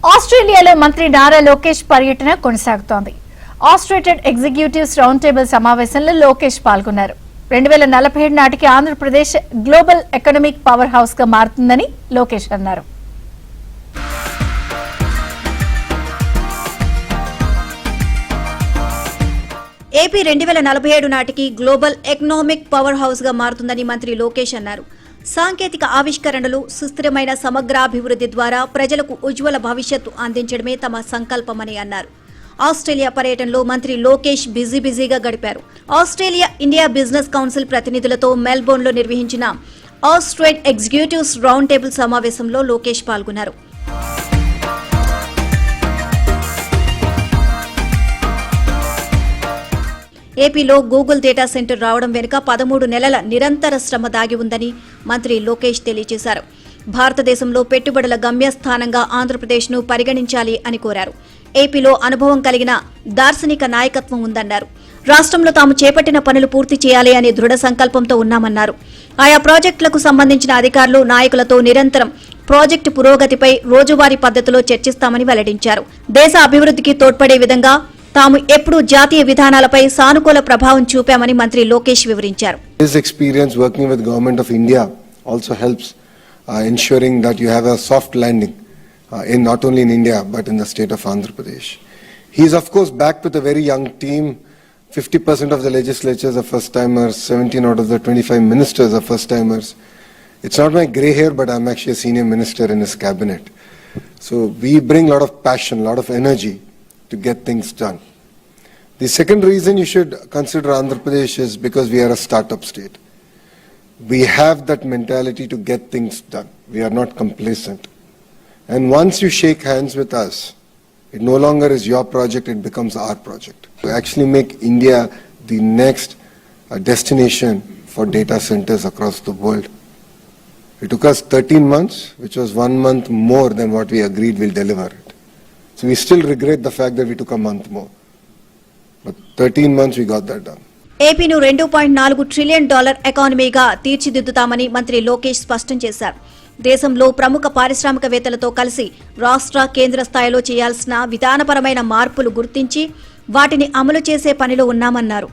ఆస్ట్రేలియాలో మంత్రి నారా లోకేష్ పర్యటన కొనసాగుతోంది. ఆస్ట్రేటెడ్ ఎగ్జిక్యూటివ్స్ రౌండ్ టేబుల్ సమావేశంలో లోకేష్ పాల్గొన్నారు. 2047 నాటికి Andhra Pradesh global economic power house గా మారుతుందని లోకేష్ అన్నారు. ఏపీ 2047 నాటికి గ్లోబల్ ఎకనామిక్ పవర్ హౌస్ గా మారుతుందని మంత్రి లోకేష్ అన్నారు. సాంకేతిక ఆవిష్కరణలు, సుస్థిరమైన సమగ్రాభివృద్ధి ద్వారా ప్రజలకు ఉజ్వల భవిష్యత్తు అందించడమే తమ సంకల్పమని అన్నారు. ఆస్ట్రేలియా పర్యటనలో మంత్రి లోకేష్ బిజీగా గడిపారు. ఆస్ట్రేలియా ఇండియా బిజినెస్ కౌన్సిల్ ప్రతినిధులతో మెల్బోర్న్లో నిర్వహించిన ఆస్ట్రేట్ ఎగ్జిక్యూటివ్స్ రౌండ్ టేబుల్ సమావేశంలో లోకేష్ పాల్గొన్నారు. ఏపీలో గూగుల్ డేటా సెంటర్ రావడం వెనుక 13 నెలల నిరంతర శ్రమ దాగి ఉందని మంత్రి లోకేష్ తెలియజేశారు. భారతదేశంలో పెట్టుబడుల గమ్యస్థానంగా ఆంధ్రప్రదేశ్ను పరిగణించాలి అని కోరారు. ఏపీలో అనుభవం కలిగిన దార్శనిక నాయకత్వం ఉందన్నారు. రాష్ట్రంలో తాము చేపట్టిన పనులు పూర్తి చేయాలి అనే దృఢ సంకల్పంతో ఉన్నామన్నారు. ఆయా ప్రాజెక్టులకు సంబంధించిన అధికారులు, నాయకులతో నిరంతరం ప్రాజెక్టు పురోగతిపై రోజువారీ పద్ధతిలో చర్చిస్తామని వెల్లడించారు. దేశ అభివృద్ధికి తోడ్పడే విధంగా తాము ఎప్పుడూ జాతీయ విధానాలపై సానుకూల ప్రభావం చూపామని మంత్రి లోకేష్ వివరించారు. His experience working with Government of India also helps ensuring that you have a soft landing in not only in India but in the state of Andhra Pradesh. He is of course backed with a very young team. 50% of the legislatures are first timers, 17 out of the 25 ministers are first timers. It's not my grey hair, but I'm actually a senior minister in his cabinet. So we bring a lot of passion, a lot of energy to get things done. The second reason you should consider Andhra Pradesh is because we are a startup state. We have that mentality to get things done. We are not complacent. And once you shake hands with us, it no longer is your project, it becomes our project. To actually make India the next destination for data centers across the world. It took us 13 months, which was 1 month more than what we agreed we'll deliver it. So we still regret the fact that we took a month more. But 13 months we got that done. ఏపీను $2.4 trillion ఎకానమీగా తీర్చిదిద్దుతామని మంత్రి లోకేష్ స్పష్టం చేశారు. దేశంలో ప్రముఖ పారిశ్రామికవేత్తలతో కలిసి రాష్ట్ర, కేంద్ర స్థాయిలో చేయాల్సిన విధానపరమైన మార్పులు గుర్తించి వాటిని అమలు చేసే పనిలో ఉన్నామన్నారు.